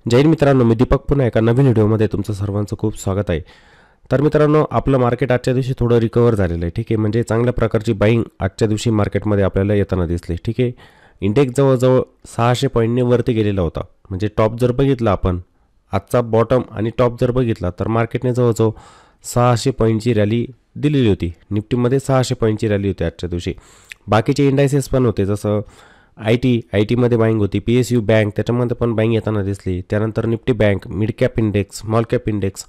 जय हिंद मित्रांनो, मी दीपक पुन्हा एका नवीन व्हिडिओमध्ये तुमचं सर्वांचं खूप स्वागत आहे। तर मित्रांनो, आपलं मार्केट आजच्या दिवशी थोडं रिकवर झालेलं आहे, ठीक आहे। म्हणजे चांगल्या प्रकारची बाईंग आजच्या दिवशी मार्केटमध्ये आपल्याला येताना दिसली, ठीक आहे। इंडेक्स जवळजवळ 600 पॉईंटने वरती गेलेला होता। म्हणजे टॉप जर बघितला आपण, आजचा बॉटम आणि टॉप जर बघितला तर मार्केटने जवळजवळ 600 पॉईंटची रॅली दिलेली होती। निफ्टीमध्ये 600 पॉईंटची रॅली होती आजच्या दिवशी। बाकीचे इंडायसेस पण होते, जसं आय टीमध्ये बाईंग होती, PSU बँक त्याच्यामध्ये पण बाईंग येताना दिसली। त्यानंतर Nifty bank, mid cap index, small cap index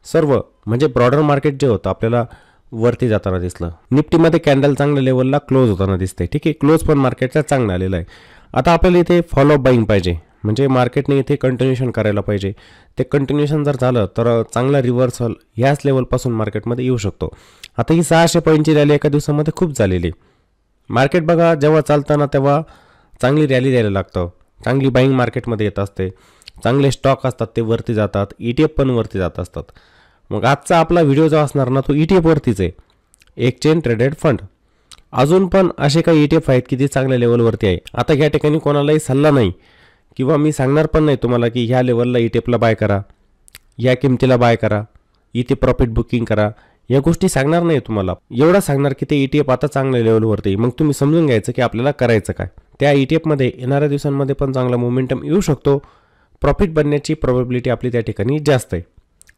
सर्व म्हणजे ब्रॉडर मार्केट जे होतं आपल्याला वरती जाताना दिसलं। निफ्टीमध्ये कॅन्डल चांगल्या लेवलला क्लोज होताना दिसते, ठीक आहे। क्लोज पण मार्केटचा चांगला आलेला आहे। आता आपल्याला इथे फॉलो बाईंग पाहिजे, म्हणजे मार्केटने इथे कंटिन्युएशन करायला पाहिजे। ते कंटिन्युएशन जर झालं तर चांगला रिव्हर्सल ह्याच लेवलपासून मार्केटमध्ये येऊ शकतो। आता ही 600 पॉईंटची रॅली एका दिवसामध्ये खूप झालेली। मार्केट बघा, जेव्हा चालताना तेव्हा चांगली रॅली द्यायला लागतं, चांगली बाईंग मार्केटमध्ये येत असते, चांगले स्टॉक असतात ते वरती जातात, ETF पण वरती जात असतात। मग आजचा आपला व्हिडिओ जो असणार ना, तो ETF वरतीच आहे, एक्सचेंज ट्रेडेड फंड। अजून पण असे काही ETF आहेत की ते चांगल्या लेवलवरती आहे। आता ह्या ठिकाणी कोणालाही सल्ला नाही किंवा मी सांगणार पण नाही तुम्हाला की ह्या लेवलला ETFला बाय करा, या किमतीला बाय करा, इथे प्रॉफिट बुकिंग करा, या गोष्टी सांगणार नाही तुम्हाला। एवढं सांगणार की ते ETF आता चांगल्या लेवलवरती, मग तुम्ही समजून घ्यायचं की आपल्याला करायचं काय। त्या ETFमध्ये येणाऱ्या दिवसांमध्ये पण चांगला मोमेंटम येऊ शकतो, प्रॉफिट बनण्याची प्रोबॅबिलिटी आपली त्या ठिकाणी जास्त आहे।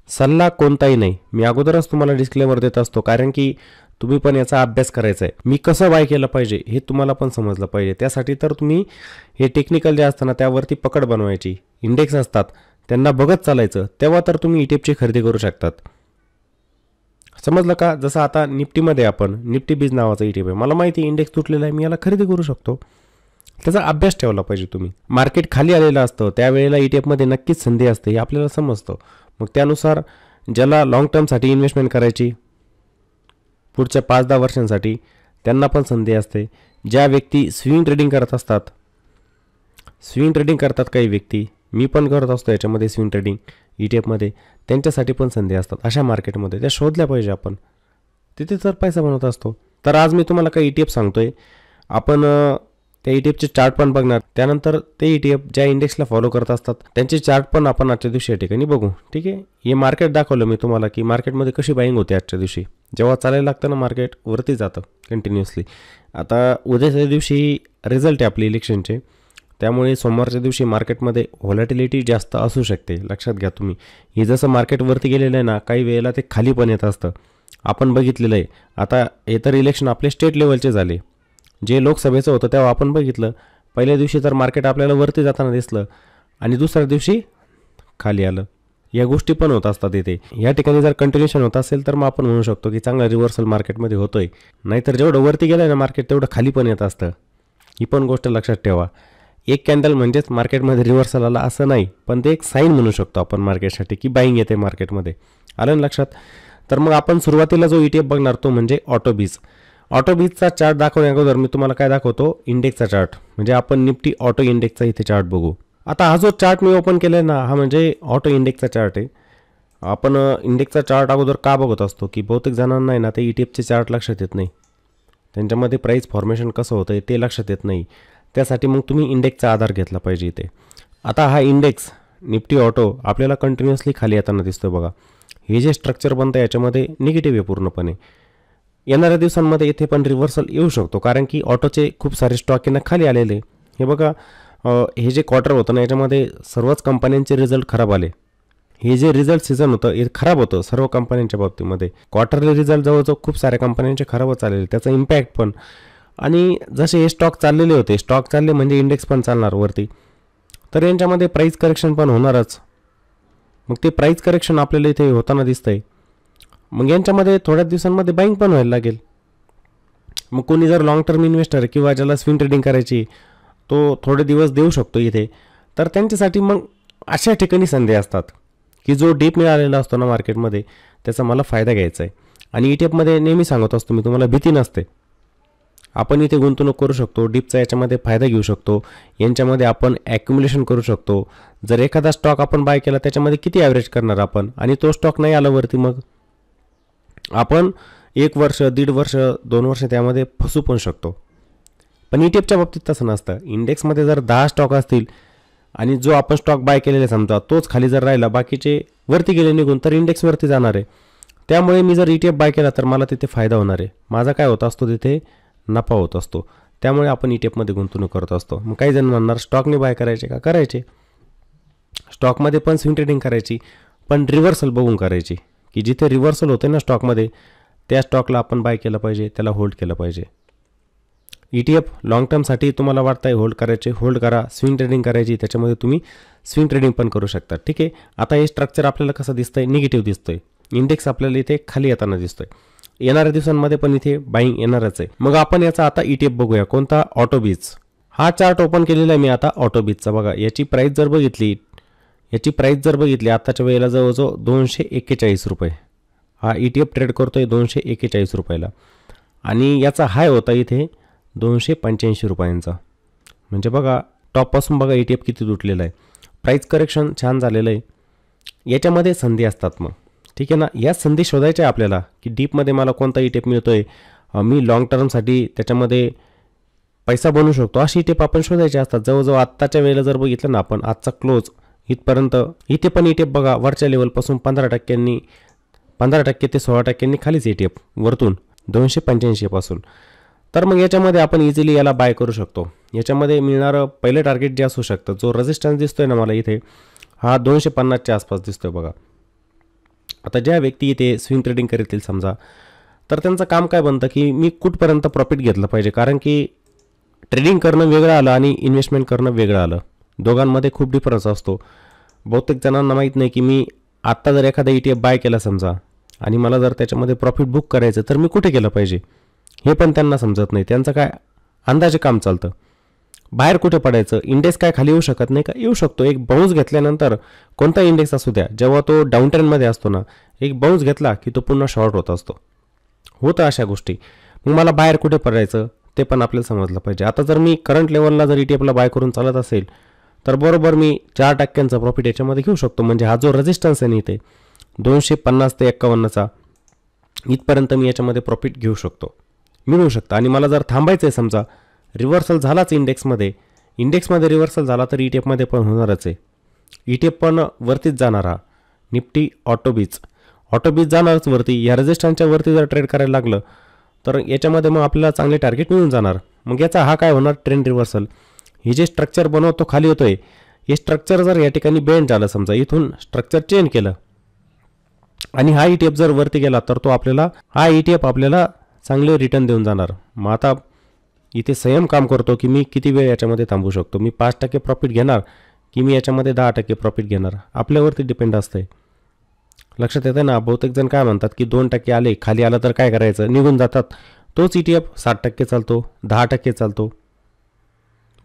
सल्ला कोणताही नाही, मी अगोदरच तुम्हाला डिस्क्लेमर देत असतो, कारण की तुम्ही पण याचा अभ्यास करायचा आहे। मी कसं बाय केलं पाहिजे हे तुम्हाला पण समजलं पाहिजे, त्यासाठी तर तुम्ही हे टेक्निकल जे असतं ना त्यावरती पकड बनवायची, इंडेक्स असतात त्यांना बघत चालायचं, तेव्हा तर तुम्ही ETFची खरेदी करू शकतात। समजलं का? जसं आता निफ्टीमध्ये आपण निफ्टी बीज नावाचा ETF आहे, मला माहिती इंडेक्स तुटलेला आहे, मी याला खरेदी करू शकतो। त्याचा अभ्यास ठेवला पाहिजे तुम्ही। मार्केट खाली आलेलं असतं त्यावेळेला ETFमध्ये नक्कीच संधी असते हे आपल्याला समजतं। मग त्यानुसार ज्याला लॉंग टर्मसाठी इन्व्हेस्टमेंट करायची पुढच्या 5-10 वर्षांसाठी त्यांना पण संधी असते। ज्या व्यक्ती स्विंग ट्रेडिंग करत असतात, स्विंग ट्रेडिंग करतात काही व्यक्ती, मी पण करत असतो याच्यामध्ये स्विंग ट्रेडिंग ETFमध्ये, त्यांच्यासाठी पण संधी असतात। अशा मार्केटमध्ये त्या शोधल्या पाहिजे आपण, तिथे तर पैसा बनवत असतो। तर आज मी तुम्हाला काही ETF सांगतोय, आपण त्या ETFचे चार्ट पण बघणार, त्यानंतर ते ETF ज्या इंडेक्सला फॉलो करत असतात त्यांचे चार्ट पण आपण आजच्या दिवशी या ठिकाणी बघू, ठीक आहे। हे मार्केट दाखवलं मी तुम्हाला की मार्केटमध्ये कशी बाईंग होते आजच्या दिवशी। जेव्हा चालायला लागतं ना मार्केट वरती जातं कंटिन्युअसली। आता उद्याच्या दिवशी रिझल्ट आहे आपले इलेक्शनचे, त्यामुळे सोमवारच्या दिवशी मार्केटमध्ये व्हॉलॅटिलिटी जास्त असू शकते, लक्षात घ्या तुम्ही। हे जसं मार्केट वरती गेलेलं आहे ना, काही वेळेला ते खाली पण येत असतं, आपण बघितलेलं आहे। आता हे तर इलेक्शन आपले स्टेट लेवलचे झाले, जे लोकसभेचं होतं तेव्हा आपण बघितलं, पहिल्या दिवशी तर मार्केट आपल्याला वरती जाताना दिसलं आणि दुसऱ्या दिवशी खाली आलं। या गोष्टी पण होत असतात इथे। या ठिकाणी जर कंटिन्युएशन होत असेल तर मग आपण म्हणू शकतो की चांगला रिव्हर्सल मार्केटमध्ये होतोय, नाहीतर जेवढं वरती गेलं ना मार्केट तेवढं खाली पण येत असतं। ही पण गोष्ट लक्षात ठेवा। एक कॅन्डल म्हणजेच मार्केटमध्ये रिव्हर्सल आला असं नाही, पण ते एक साईन म्हणू शकतो आपण मार्केटसाठी की बाईंग येते मार्केटमध्ये, आलं ना लक्षात। तर मग आपण सुरुवातीला जो ETF बघणार तो म्हणजे ऑटोबीज। ऑटोबीजचा चार्ट दाखवण्या अगोदर मी तुम्हाला काय दाखवतो, इंडेक्सचा चार्ट। म्हणजे आपण निफ्टी ऑटो इंडेक्सचा इथे चार्ट बघू। आता हा जो चार्ट मी ओपन केलाय ना, हा म्हणजे ऑटो इंडेक्सचा चार्ट आहे। आपण इंडेक्सचा चार्ट अगोदर का बघत असतो की बहुतेक जणांना आहे ना ते ETFचे चार्ट लक्षात येत नाही, त्यांच्यामध्ये प्राइस फॉर्मेशन कसं होतं ते लक्षात येत नाही, त्यासाठी मग तुम्ही इंडेक्सचा आधार घेतला पाहिजे इथे। आता हा इंडेक्स निफ्टी ऑटो आपल्याला कंटिन्युअसली खाली येताना दिसतोय बघा। हे जे स्ट्रक्चर बनतं याच्यामध्ये निगेटिव्ह आहे पूर्णपणे। येणाऱ्या दिवसांमध्ये इथे पण रिव्हर्सल येऊ शकतो, कारण की ऑटोचे खूप सारे स्टॉक यांना खाली आलेले। हे बघा, हे जे क्वार्टर होतं ना याच्यामध्ये सर्वच कंपन्यांचे रिझल्ट खराब आले। हे जे रिझल्ट सीझन होतं हे खराब होतं सर्व कंपन्यांच्या बाबतीमध्ये। क्वार्टरली रिझल्ट जवळजवळ खूप साऱ्या कंपन्यांचे खराबच आलेले, त्याचा इम्पॅक्ट पण। आणि जसे हे स्टॉक चाललेले होते, स्टॉक चालले म्हणजे इंडेक्स पण चालणार वरती, तर यांच्यामध्ये प्राइस करेक्शन पण होणारच। मग ते प्राइस करेक्शन आपल्याला इथे होताना दिसतंय, मग यांच्यामध्ये थोड्या दिवसांमध्ये बाईंग पण व्हायला लागेल। मग कोणी जर लॉंग टर्म इन्व्हेस्टर किंवा ज्याला स्विंग ट्रेडिंग करायची तो थोडे दिवस देऊ शकतो इथे, तर त्यांच्यासाठी मग अशा ठिकाणी संधी असतात की जो डीप मिळालेला असतो ना मार्केटमध्ये त्याचा मला फायदा घ्यायचा आहे। आणि ETFमध्ये नेहमी सांगत असतो मी तुम्हाला, भीती नसते, आपण इथे गुंतवणूक करू शकतो, डीपचा याच्यामध्ये फायदा घेऊ शकतो, यांच्यामध्ये आपण ॲक्युम्युलेशन करू शकतो। जर एखादा स्टॉक आपण बाय केला त्याच्यामध्ये किती ॲव्हरेज करणार आपण, आणि तो स्टॉक नाही आला वरती मग आपण 1 वर्ष, 1.5 वर्ष, 2 वर्ष त्यामध्ये फसू पण शकतो। पण ETFच्या बाबतीत तसं नसतं। इंडेक्समध्ये जर 10 स्टॉक असतील आणि जो आपण स्टॉक बाय केलेला समजा तोच खाली जर राहिला, बाकीचे वरती गेले निघून, तर इंडेक्सवरती जाणार आहे. त्यामुळे मी जर ETF बाय केला तर मला तिथे फायदा होणार आहे. माझा काय होत असतो, तिथे नफा होत असतो. त्यामुळे आपण ETFमध्ये गुंतवणूक करत असतो. मग काही जण म्हणणार स्टॉकने बाय करायचे का? करायचे. स्टॉकमध्ये पण स्विंग ट्रेडिंग करायची, पण रिव्हर्सल बघून करायची, की जिथे रिव्हर्सल होते ना स्टॉकमध्ये, त्या स्टॉकला आपण बाय केलं पाहिजे, त्याला होल्ड केलं पाहिजे. ETF लॉंग टर्मसाठी तुम्हाला वाटतं आहे होल्ड करायचे, होल्ड करा. स्विंग ट्रेडिंग करायची, त्याच्यामध्ये तुम्ही स्विंग ट्रेडिंग पण करू शकता. ठीक आहे. आता हे स्ट्रक्चर आपल्याला कसं दिसतंय? निगेटिव्ह दिसतंय. इंडेक्स आपल्याला इथे खाली येताना दिसतोय. येणाऱ्या दिवसांमध्ये पण इथे बाईंग येणारच आहे. मग आपण याचा आता ETF बघूया. कोणता? ऑटोबीज. हा चार्ट ओपन केलेला आहे मी आता ऑटोबीजचा. बघा, याची प्राईस जर बघितली आताच्या वेळेला जवळजवळ 241 रुपये. हा ETF ट्रेड करतोय 241 रुपयाला, आणि याचा हाय होता इथे 285 रुपयांचा. म्हणजे बघा, टॉपपासून बघा ETF किती तुटलेला आहे. प्राईस करेक्शन छान झालेलं आहे. याच्यामध्ये संधी असतात मग, ठीक आहे ना. या संधी शोधायच्या आहे आपल्याला, की डीपमध्ये मला कोणता ETF मिळतोय, मी लॉंग टर्मसाठी त्याच्यामध्ये पैसा बनवू शकतो, अशी ETF आपण शोधायचे असतात. जवळजवळ आत्ताच्या वेळेला जर बघितलं ना आपण, आजचा क्लोज इथपर्यंत, इथे पण ETF बघा वरच्या लेवलपासून 15% ते 16% खालीच ETF वरतून 285 पासून. तर मग याच्यामध्ये आपण इझिली याला बाय करू शकतो. याच्यामध्ये मिळणारं पहिलं टार्गेट जे असू शकतं, जो रेजिस्टन्स दिसतोय ना मला इथे, हा 250च्या आसपास दिसतोय बघा. आता ज्या व्यक्ती इथे स्विंग ट्रेडिंग करतील समजा, तर त्यांचं काम काय बनतं, की मी कुठपर्यंत प्रॉफिट घेतलं पाहिजे. कारण की ट्रेडिंग करणं वेगळं आलं आणि इन्व्हेस्टमेंट करणं वेगळं आलं. दोघांमध्ये खूप डिफरन्स असतो. बहुतेक जणांना माहीत नाही की मी आत्ता जर एखादा ETF बाय केला समजा, आणि मला जर त्याच्यामध्ये प्रॉफिट बुक करायचं, तर मी कुठे केलं पाहिजे हे पण त्यांना समजत नाही. त्यांचं काय अंदाजे काम चालतं. बाहेर कुठे पडायचं? इंडेक्स काय खाली येऊ शकत नाही का? येऊ शकतो. एक बाउन्स घेतल्यानंतर, कोणता इंडेक्स असू द्या, जेव्हा तो डाऊन ट्रेंडमध्ये असतो ना, एक बाउन्स घेतला की तो पुन्हा शॉर्ट होत असतो. होतं अशा गोष्टी. मग मला बाहेर कुठे पडायचं ते पण आपल्याला समजलं पाहिजे. आता जर मी करंट लेवलला जर ETFला बाय करून चालत असेल, तर बरोबर मी 4% प्रॉफिट याच्यामध्ये घेऊ शकतो. म्हणजे हा जो रेजिस्टन्स आहे ना इथे 250 ते 51चा, इथपर्यंत मी याच्यामध्ये प्रॉफिट घेऊ शकतो, मिळू शकतं. आणि मला जर थांबायचं आहे समजा, रिव्हर्सल झालाच इंडेक्समध्ये रिव्हर्सल झाला, तर ETFमध्ये पण होणारच आहे. ETF पण वरतीच जाणार. हा निफ्टी ऑटोबीज जाणारच वरती. या रेजिस्टन्सच्या वरती जर ट्रेड करायला लागलं, तर याच्यामध्ये मग आपल्याला चांगले टार्गेट मिळून जाणार. मग याचा हा काय होणार? Trend reversal. हे जे स्ट्रक्चर बनवतो खाली होतोय, हे स्ट्रक्चर जर या ठिकाणी बेंड झालं समजा, इथून स्ट्रक्चर चेंज केलं आणि हा ETF जर वरती गेला, तर तो आपल्याला चांगले रिटर्न देऊन जाणार. मग आता इथे संयम काम करतो, की मी किती वेळ याच्यामध्ये थांबू शकतो. मी 5% प्रॉफिट घेणार की मी याच्यामध्ये 10% प्रॉफिट घेणार, आपल्यावरती डिपेंड असतंय. लक्षात येतं ना. बहुतेक जण काय म्हणतात, की 2% आले, खाली आलं तर काय करायचं, निघून जातात. तोच ETF 60% चालतो, 10% चालतो.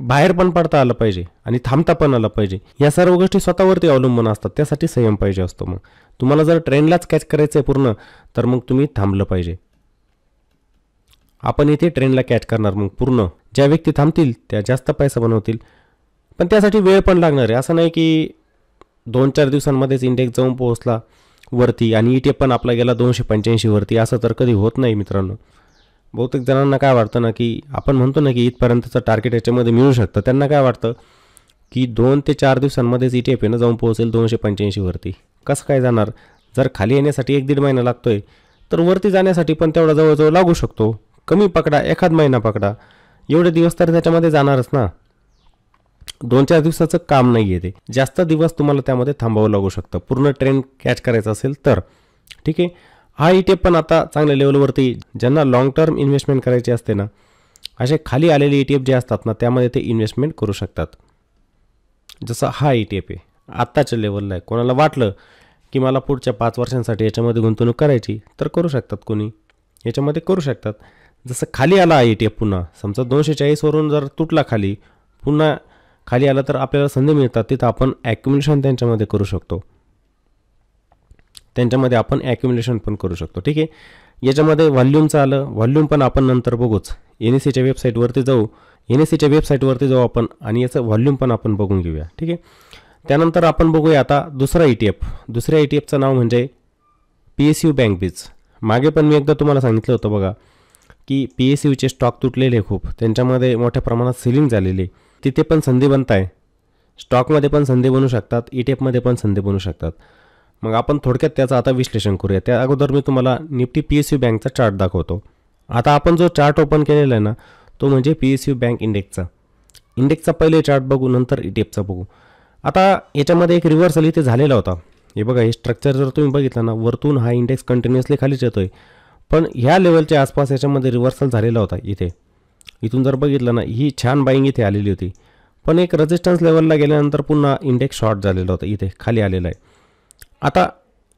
बाहेर पण पडता आलं पाहिजे आणि थांबता पण आलं पाहिजे. या सर्व गोष्टी स्वतःवरती अवलंबून असतात. त्यासाठी संयम पाहिजे असतो. मग तुम्हाला जर ट्रेंडलाच कॅच करायचं आहे पूर्ण, तर मग तुम्ही थांबलं पाहिजे. आपण इथे ट्रेंडला कॅच करणार मग पूर्ण. ज्या व्यक्ती थांबतील त्या जास्त पैसा बनवतील, पण त्यासाठी वेळ पण लागणार आहे. असं नाही की 2-4 दिवसांमध्येच इंडेक्स जाऊन पोहोचला वरती आणि ETF पण आपला गेला 285 वरती. असं तर कधी होत नाही मित्रांनो. बहुतेक जणांना काय वाटतं ना, की आपण म्हणतो ना की इथपर्यंतचं टार्गेट याच्यामध्ये मिळू शकतं. त्यांना काय वाटतं की 2 ते 4 दिवसांमध्येच ETF आहे ना जाऊन पोहोचेल 285 वरती. कसं काय जाणार? जर खाली येण्यासाठी 1-1.5 महिना लागतोय, तर वरती जाण्यासाठी पण तेवढा जवळजवळ लागू शकतो. कमी पकडा, एखाद महिना पकडा, एवढे दिवस तर त्याच्यामध्ये जाणारच ना. 2-4 दिवसाचं काम नाही आहे ते. जास्त दिवस तुम्हाला त्यामध्ये थांबावं लागू शकतं पूर्ण ट्रेंड कॅच करायचा असेल तर. ठीक आहे. हा ETF पण आता चांगल्या लेवलवरती, ज्यांना लॉंग टर्म इन्व्हेस्टमेंट करायची असते ना, असे खाली आलेले ETF जे असतात ना, त्यामध्ये ते इन्व्हेस्टमेंट करू शकतात. जसं हा ETF आहे, आत्ताच्या लेवलला आहे. कोणाला वाटलं की मला पुढच्या 5 वर्षांसाठी याच्यामध्ये गुंतवणूक करायची, तर करू शकतात. कोणी याच्यामध्ये करू शकतात. जसं खाली आला ETF पुन्हा समजा 240 वरून जर तुटला खाली, पुन्हा खाली आला, तर आपल्याला संधी मिळतात. तिथं आपण ॲक्युम्युलेशन त्यांच्यामध्ये करू शकतो. पण करू शकतो. ठीक आहे. याच्यामध्ये व्हॉल्यूमचं आलं, व्हॉल्यूम पण आपण नंतर बघूच. NSEच्या वेबसाईटवरती जाऊ आपण आणि याचं व्हॉल्यूम पण आपण बघून घेऊया. ठीक आहे. त्यानंतर आपण बघूया आता दुसरा ETF. दुसऱ्या ETFचं नाव म्हणजे PSU बँक बीज. मागे पण मी एकदा तुम्हाला सांगितलं होतं बघा, की PSUचे स्टॉक तुटलेले खूप, त्यांच्यामध्ये मोठ्या प्रमाणात सेलिंग झालेली. तिथे पण संधी बनत आहे. स्टॉकमध्ये पण संधी बनू शकतात, ETF मध्ये पण संधी बनू शकतात. मग आपण थोडक्यात त्याचं आता विश्लेषण करूया. त्या अगोदर मी तुम्हाला निफ्टी PSU बँकचा चार्ट दाखवतो. आता आपण जो चार्ट ओपन केलेला आहे ना, तो म्हणजे PSU बँक इंडेक्सचा पहिले चार्ट बघू, नंतर ETF चा बघू. आता याच्यामध्ये एक रिव्हर्सल इथे झालेला होता. हे बघा, हे स्ट्रक्चर जर तुम्ही बघितलं ना, वरतून हा इंडेक्स कंटिन्युअसली खालीच येतोय, पण ह्या लेवलच्या आसपास याच्यामध्ये रिव्हर्सल झालेला होता. इथून जर बघितलं ना, ही छान बाईंग इथे आलेली होती, पण एक रेजिस्टन्स लेवलला गेल्यानंतर पुन्हा इंडेक्स शॉर्ट झालेला होता, इथे खाली आलेला आहे. आता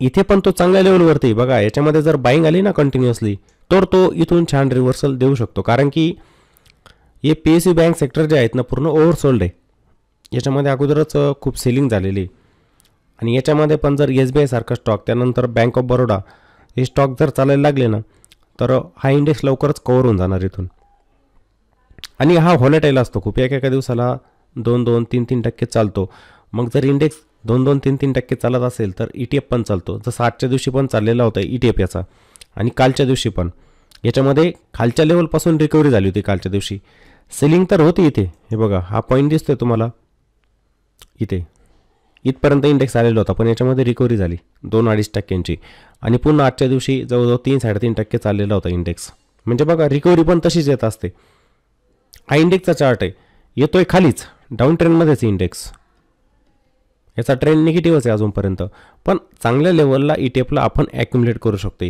इथे पण तो चांगल्या लेवलवरती बघा, याच्यामध्ये जर बाईंग आली ना कंटिन्युअसली, तर तो इथून छान रिव्हर्सल देऊ शकतो, कारण की हे PSU बँक सेक्टर जे आहेत ना, पूर्ण ओव्हरसोल्ड आहे. याच्यामध्ये अगोदरच खूप सेलिंग झालेली आहे. आणि याच्यामध्ये पण जर SBI सारखा स्टॉक, त्यानंतर बँक ऑफ बरोडा हे स्टॉक जर चालायला लागले ना, तर हा इंडेक्स लवकरच कव्हर होऊन जाणार इथून. आणि हा व्हॉलेटाईल असतो खूप, एका दिवसाला 2-3% चालतो. मग जर इंडेक्स 2-3% चालत असेल तर ETF पण चालतो. जसं आजच्या दिवशी पण चाललेला होता ETF याचा, आणि कालच्या दिवशी पण याच्यामध्ये खालच्या लेवलपासून रिकव्हरी झाली होती. कालच्या दिवशी सेलिंग तर होती इथे, हे बघा हा पॉईंट दिसतोय तुम्हाला, इथपर्यंत इंडेक्स आलेला होता, पण याच्यामध्ये रिकव्हरी झाली 2-2.5%ची, आणि पुन्हा आजच्या दिवशी जवळजवळ 3-3.5% चाललेला होता इंडेक्स. म्हणजे बघा, रिकव्हरी पण तशीच येत असते. हा इंडेक्सचा चार्ट आहे, येतोय खालीच, डाऊन ट्रेंडमध्येच इंडेक्स, याचा ट्रेंड निगेटिव्हच आहे अजूनपर्यंत, पण चांगल्या लेवलला ETFला आपण ॲक्युमुलेट करू शकतो.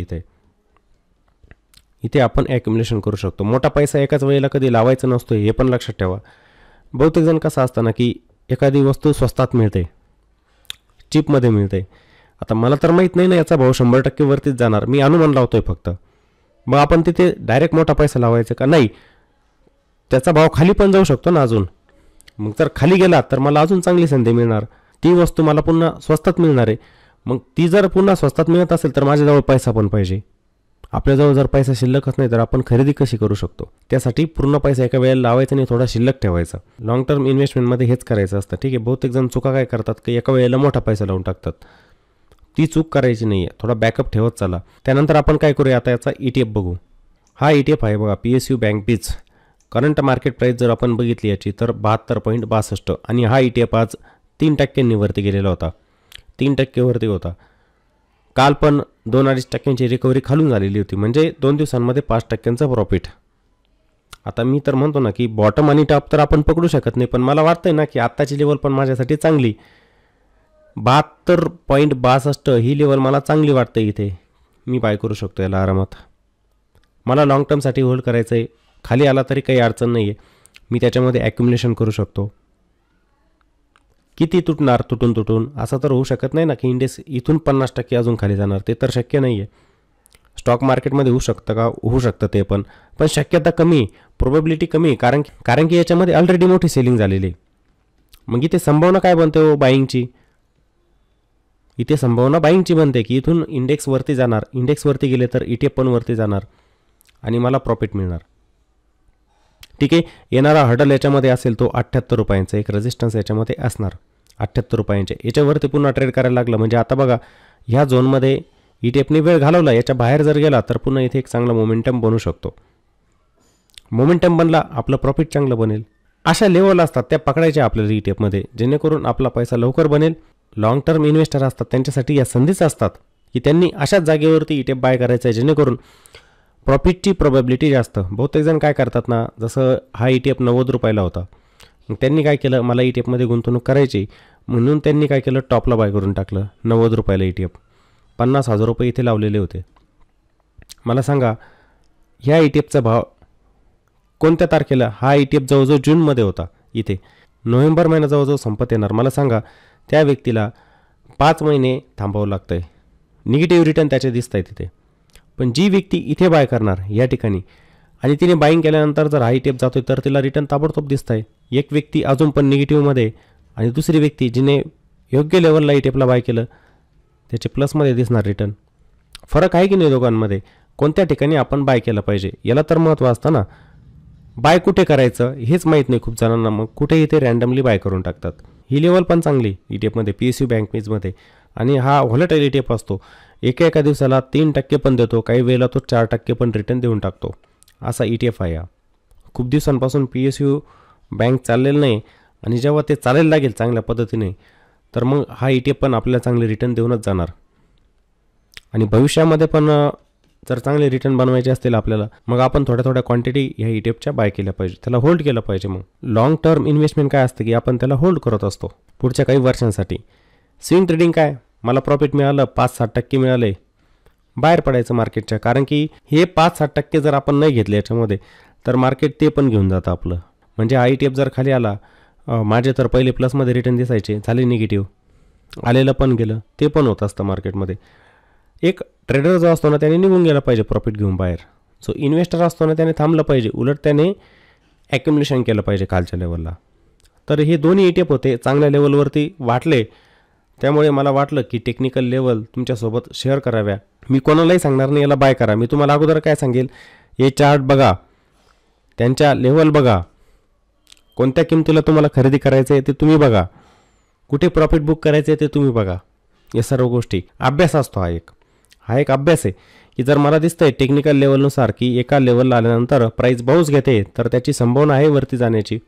इथे आपण ॲक्युमुलेशन करू शकतो. मोठा पैसा एकाच वेळेला कधी लावायचा नसतो, हे पण लक्षात ठेवा. बहुतेक जण कसं असतं ना, की एखादी वस्तू स्वस्तात मिळते, चीपमध्ये मिळते. आता मला तर माहीत नाही ना याचा भाव 100% वरतीच जाणार, मी अनुमान लावतोय फक्त. मग आपण तिथे डायरेक्ट मोठा पैसा लावायचा का? नाही, त्याचा भाव खाली पण जाऊ शकतो ना अजून. मग जर खाली गेला तर मला अजून चांगली संधी मिळणार, ती वस्तू मला पुन्हा स्वस्तात मिळणार आहे. मग ती जर पुन्हा स्वस्तात मिळत असेल तर माझ्याजवळ पैसा पण पाहिजे. आपल्याजवळ जर पैसा शिल्लकच नाही तर आपण खरेदी कशी करू शकतो? त्यासाठी पूर्ण पैसा एका वेळेला लावायचा नाही, थोडा शिल्लक ठेवायचा. लॉंग टर्म इन्व्हेस्टमेंटमध्ये हेच करायचं असतं. ठीक आहे, बहुतेक जण चुका काय करतात की एका वेळेला मोठा पैसा लावून टाकतात. ती चूक करायची नाही आहे, थोडा बॅकअप ठेवत चला. त्यानंतर आपण काय करूया, आता याचा ETF बघू. हा ETF आहे बघा, PSU बँक बीज. करंट मार्केट प्राईस जर आपण बघितली याची तर 72.62, आणि हा ETF आज 3% वरती गेलेला होता, 3% वरती होता. काल पण 2-2.5%ची रिकव्हरी खालून झालेली होती, म्हणजे 2 दिवसांमध्ये 5%चं प्रॉफिट. आता मी तर म्हणतो ना की बॉटम आणि टॉप तर आपण पकडू शकत नाही, पण मला वाटतंय ना की आत्ताची लेवल पण माझ्यासाठी चांगली, 72.62 ही लेवल मला चांगली वाटते. इथे मी बाय करू शकतो याला आरामात. मला लॉंग टर्मसाठी होल्ड करायचं आहे, खाली आला तरी काही अडचण नाही आहे, मी त्याच्यामध्ये ॲक्युमुलेशन करू शकतो. किती तुटणार, तुटून असं तर होऊ शकत नाही ना की इंडेक्स इथून 50% अजून खाली जाणार, ते तर शक्य नाही आहे. स्टॉक मार्केटमध्ये होऊ शकतं का? होऊ शकतं ते पण शक्यता कमी, प्रोबॅबिलिटी कमी, कारण की याच्यामध्ये ऑलरेडी मोठी सेलिंग झालेली आहे. मग इथे संभावना काय बनते हो बाईंगची? इथे संभावना बाईंगची बनते की इथून इंडेक्स वरती जाणार, इंडेक्स वरती गेले तर ETF पण वरती जाणार आणि मला प्रॉफिट मिळणार. ठीक आहे, येणारा हर्डल याच्यामध्ये असेल तो 78 रुपयांचा, एक रेजिस्टन्स याच्यामध्ये असणार 78 रुपयांचे. याच्यावरती पुन्हा ट्रेड करायला लागलं म्हणजे आता बघा, ह्या झोनमध्ये ETFने वेळ घालवला, याच्या बाहेर जर गेला तर पुन्हा इथे एक चांगला मोमेंटम बनू शकतो. मोमेंटम बनला, आपलं प्रॉफिट चांगलं बनेल. अशा लेवल असतात त्या पकडायच्या आपल्याला ETFमध्ये, जेणेकरून आपला पैसा लवकर बनेल. लॉंग टर्म इन्व्हेस्टर असतात त्यांच्यासाठी या संधीच असतात की त्यांनी अशाच जागेवरती ETF बाय करायचं आहे, जेणेकरून प्रॉफिटची प्रोबॅबिलिटी जास्त. बहुतेक जण काय करतात ना, जसं हा ETF 90 रुपयाला होता, मग त्यांनी काय केलं, मला ETFमध्ये गुंतवणूक करायची म्हणून त्यांनी काय केलं, टॉपला बाय करून टाकलं 90 रुपयाला ETF. 50,000 रुपये इथे लावलेले होते. मला सांगा, ह्या ETFचा भाव कोणत्या तारखेला? हा ETF जवळजवळ जूनमध्ये होता, इथे नोव्हेंबर महिना जवळजवळ संपत येणार. मला सांगा, त्या व्यक्तीला 5 महिने थांबावं लागतं आहे, निगेटिव्ह रिटर्न त्याचे दिसत आहे तिथे. पण जी व्यक्ती इथे बाय करणार या ठिकाणी आणि तिने बाईंग केल्यानंतर जर हा ETF जातोय तर तिला रिटर्न ताबडतोब दिसत आहे. एक व्यक्ती अजून पण निगेटिव्हमध्ये आणि दुसरी व्यक्ती जिने योग्य लेवलला ETFला बाय केलं त्याचे प्लसमध्ये दिसणार रिटर्न. फरक आहे की नाही दोघांमध्ये? कोणत्या ठिकाणी आपण बाय केलं पाहिजे याला तर महत्त्व असतं ना. बाय कुठे करायचं हेच माहीत नाही खूप जणांना, मग कुठे इथे रँडमली बाय करून टाकतात. ही लेवल पण चांगली ETFमध्ये, PSU बँक मीजमध्ये, आणि हा व्हॉलेटाईल ETF असतो. एका दिवसाला 3% पण देतो, काही वेळेला तो 4% पण रिटर्न देऊन टाकतो, असा ETF आहे हा. खूप दिवसांपासून PSU बँक चाललेलं नाही, आणि जेव्हा ते चालायला लागेल चांगल्या पद्धतीने तर मग हा ETF पण आपल्याला चांगले रिटर्न देऊनच जाणार. आणि भविष्यामध्ये पण जर चांगले रिटर्न बनवायचे असतील आपल्याला मग आपण थोड्या क्वांटिटी ह्या ETFच्या बाय केल्या पाहिजे, त्याला होल्ड केलं पाहिजे. मग लॉंग टर्म इन्व्हेस्टमेंट काय असतं की आपण त्याला होल्ड करत असतो पुढच्या काही वर्षांसाठी. स्विंग ट्रेडिंग काय, मला प्रॉफिट मिळालं 5-7% मिळाले, बाहेर पडायचं मार्केटच्या. कारण की हे 5-7% जर आपण नाही घेतले याच्यामध्ये तर मार्केट ते पण घेऊन जातं आपलं. म्हणजे हा ETF जर खाली आला, माझे तर पहिले प्लसमध्ये रिटर्न दिसायचे, झाले निगेटिव्ह, आलेलं पण गेलं, ते पण होत असतं मार्केटमध्ये. एक ट्रेडर जो असतो ना त्याने निघून गेला पाहिजे प्रॉफिट घेऊन बाहेर. जो इन्व्हेस्टर असतो ना त्याने थांबलं पाहिजे, उलट त्याने ॲक्युम्युलेशन केलं पाहिजे खालच्या लेवलला. तर हे दोन्ही ETF होते चांगल्या लेवलवरती वाटले, त्यामुळे मला वाटलं की टेक्निकल लेवल तुमच्यासोबत शेअर कराव्या. मी कोणालाही सांगणार नाही याला बाय करा, मी तुम्हाला अगोदर काय सांगेल, हे चार्ट बघा, त्यांच्या लेवल बघा, कोणत्या किमतीला तुम्हाला खरेदी करायचं आहे ते तुम्ही बघा, कुठे प्रॉफिट बुक करायचं आहे ते तुम्ही बघा. या सर्व गोष्टी अभ्यास असतो. हा एक अभ्यास आहे की जर मला दिसतंय टेक्निकल लेवलनुसार की एका लेवलला आल्यानंतर प्राईस बाउन्स घेते तर त्याची संभावना आहे वरती जाण्याची,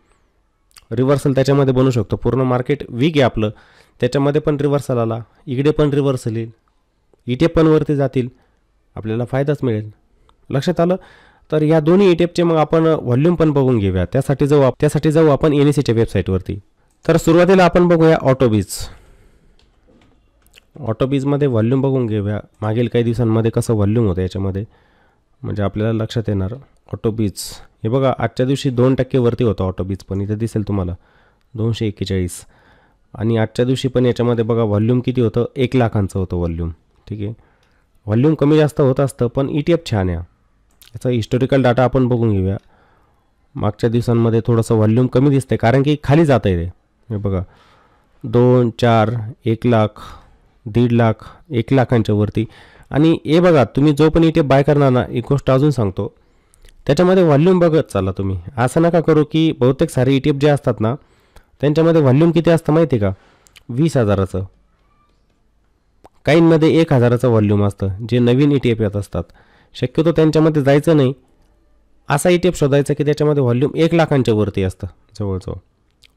रिव्हर्सल त्याच्यामध्ये बनू शकतो. पूर्ण मार्केट वीक आहे आपलं, त्याच्यामध्ये पण रिव्हर्सल आला, इकडे पण रिव्हर्सल येईल, ETF पण वरती जातील, आपल्याला फायदाच मिळेल. लक्षात आलं. तर या दोन्ही ETFचे मग आपण व्हॉल्यूम पण बघून घेऊया. त्यासाठी जाऊ आपण NSEच्या वेबसाईटवरती. तर सुरुवातीला आपण बघूया ऑटोबीजमध्ये व्हॉल्यूम बघून घेऊया. मागील काही दिवसांमध्ये कसं व्हॉल्यूम होतं याच्यामध्ये म्हणजे आपल्याला लक्षात येणार. ऑटोबीज हे बघा, आजच्या दिवशी 2% वरती होतं ऑटोबीज, पण इथं दिसेल तुम्हाला 241. आणि आजच्या दिवशी पण याच्यामध्ये बघा व्हॉल्यूम किती होतं, 1 लाखांचं होतं व्हॉल्यूम. ठीक आहे, व्हॉल्यूम कमी जास्त होत असतं पण ETF छान आहे. याचा हिस्टोरिकल डाटा आपण बघून घेऊया. मागच्या दिवसांमध्ये थोडंसं व्हॉल्यूम कमी दिसतंय कारण की खाली जात आहे ते. हे बघा 2, 4, 1 लाख, 1.5 लाख, 1 लाखांच्या वरती. आणि हे बघा, तुम्ही जो पण ETF बाय करणार ना, एक गोष्ट अजून सांगतो, त्याच्यामध्ये व्हॉल्यूम बघत चाला तुम्ही. असं नका करू की बहुतेक सारे ETF जे असतात ना त्यांच्यामध्ये व्हॉल्यूम किती असतं माहिती आहे का, 20,000चं, काहींमध्ये 1,000चं व्हॉल्यूम असतं. जे नवीन ETF येत असतात शक्यतो त्यांच्यामध्ये जायचं नाही. असा ETF शोधायचा की त्याच्यामध्ये व्हॉल्यूम 1 लाखांच्या वरती असतं जवळजवळ.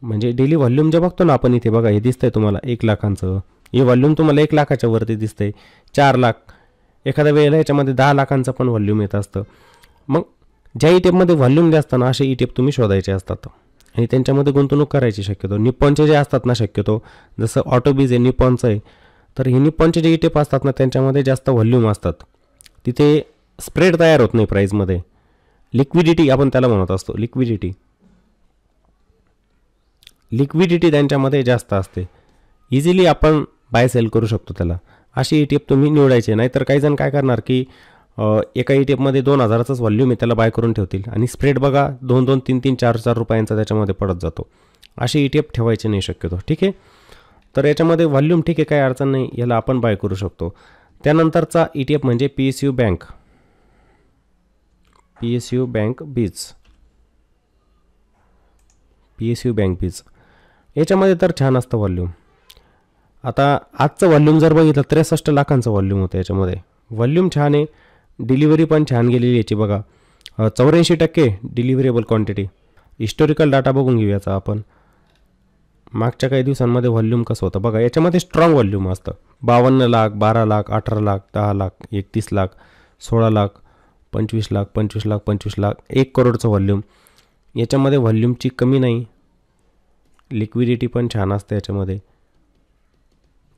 म्हणजे डेली व्हॉल्यूम जे बघतो ना आपण, इथे बघा हे दिसतंय तुम्हाला 1 लाखांचं, हे व्हॉल्यूम तुम्हाला 1 लाखाच्या वरती दिसतंय, 4 लाख, एखाद्या वेळेला याच्यामध्ये 10 लाखांचं पण व्हॉल्यूम येत असतं. मग ज्या ETFमध्ये व्हॉल्यूम जास्त ना असे ETF तुम्ही शोधायचे असतात आणि त्यांच्यामध्ये गुंतवणूक करायची शक्यतो. निप्पॉनचे जे असतात ना शक्यतो, जसं ऑटोबीज आहे, निप्पॉनचं आहे, तर हे निप्पॉनचे जे ETF असतात ना त्यांच्यामध्ये जास्त व्हॉल्यूम असतात. तिथे स्प्रेड तयार होत नाही प्राईजमध्ये. लिक्विडिटी आपण त्याला म्हणत असतो, लिक्विडिटी त्यांच्यामध्ये जास्त असते. इझिली आपण बाय सेल करू शकतो त्याला. अशी ETF तुम्ही निवडायचे. नाहीतर काही जण काय करणार की एका ETFमध्ये 2,000चंच व्हॉल्यूम आहे त्याला बाय करून ठेवतील आणि स्प्रेड बघा 2-2, 3-3, 4-4 रुपयांचा त्याच्यामध्ये पडत जातो. अशी ETF ठेवायचे नाही शक्यतो. ठीक आहे, तर याच्यामध्ये व्हॉल्यूम ठीक आहे, काही अडचण नाही, याला आपण बाय करू शकतो. त्यानंतरचा ETF म्हणजे PSU बँक बीज. याच्यामध्ये तर छान असतं व्हॉल्यूम. आता आजचं व्हॉल्यूम जर बघितलं 63 लाखांचं व्हॉल्यूम होतं याच्यामध्ये. व्हॉल्यूम छान आहे, डिलिव्हरी पण छान गेलेली याची बघा, 84% डिलिव्हरेबल क्वांटिटी. हिस्टोरिकल डाटा बघून घेऊयाचा आपण. मागच्या काही दिवसांमध्ये व्हॉल्यूम कसं होतं बघा, याच्यामध्ये स्ट्रॉंग व्हॉल्यूम असतं. 52 लाख, 12 लाख, 18 लाख, 10 लाख, 31 लाख, 16 लाख, 25 लाख, 25 लाख, 25 लाख, 1 करोडचं व्हॉल्यूम. याच्यामध्ये व्हॉल्यूमची कमी नाही, लिक्विडिटी पण छान असते याच्यामध्ये.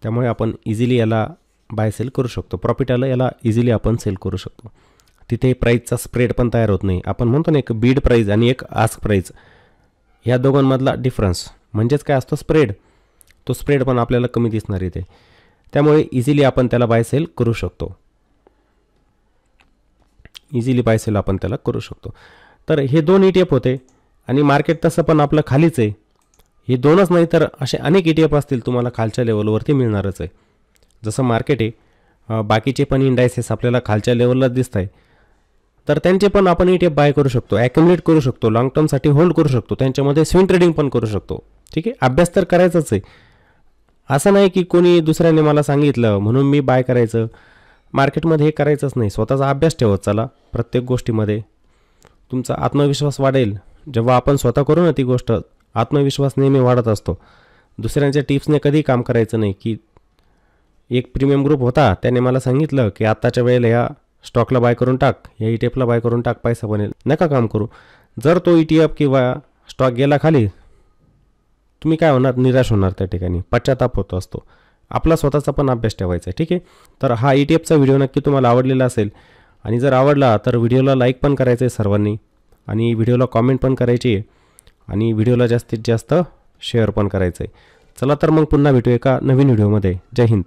त्यामुळे आपण इझिली याला बाय सेल करू शकतो. प्रॉफिट आलं याला इझिली आपण सेल करू शकतो. तिथे प्राईजचा स्प्रेड पण तयार होत नाही. आपण म्हणतो ना एक बीड प्राईज आणि एक आस्क प्राईज, ह्या दोघांमधला डिफरन्स म्हणजेच काय असतो, स्प्रेड. तो स्प्रेड पण आपल्याला कमी दिसणार इथे. त्यामुळे इझिली आपण त्याला बाय सेल करू शकतो. तर हे 2 ETF होते आणि मार्केट तसं पण आपलं खालीच आहे. हे 2च नाही तर असे अनेक ETF असतील तुम्हाला खालच्या लेवलवरती मिळणारच आहे. जसं मार्केट आहे, बाकीचे पण इंडायसेस आपल्याला खालच्या लेवलला दिसत आहे, तर त्यांचे पण आपण ETF बाय करू शकतो, ॲक्युमुलेट करू शकतो, लॉंग टर्मसाठी होल्ड करू शकतो, त्यांच्यामध्ये स्विंग ट्रेडिंग पण करू शकतो. ठीक आहे, अभ्यास तर करायचाच आहे. असं नाही की कोणी दुसऱ्याने मला सांगितलं म्हणून मी बाय करायचं. मार्केटमध्ये हे करायचंच नाही. स्वतःचा अभ्यास ठेवत चला. प्रत्येक गोष्टीमध्ये तुमचा आत्मविश्वास वाढेल जेव्हा आपण स्वतः करू ना ती गोष्ट. आत्मविश्वास नेहमी वाढत असतो. दुसऱ्यांच्या टिप्सने कधी काम करायचं नाही. की एक प्रीमियम ग्रुप होता, त्याने मला सांगितलं की आत्ताच्या वेळेला या स्टॉकला बाय करून टाक, या ETF बाय करून टाक, पैसा बनेल. नका काम करू. जर तो ETF किंवा स्टॉक गेला खाली, तुम्ही काय होणार, निराश होणार, त्या ठिकाणी पश्चाताप होत असतो. आपला स्वतःचा पण अभ्यास ठेवायचा आहे. ठीक आहे. तर हा ETFचा व्हिडिओ नक्की तुम्हाला आवडलेला असेल आणि जर आवडला तर व्हिडिओला लाईक पण करायचं आहे सर्वांनी आणि व्हिडिओला कॉमेंट पण करायची आहे आणि व्हिडिओला जास्तीत जास्त शेअर पण करायचं आहे. चला तर मग पुन्हा भेटू एका नवीन व्हिडिओमध्ये. जय हिंद.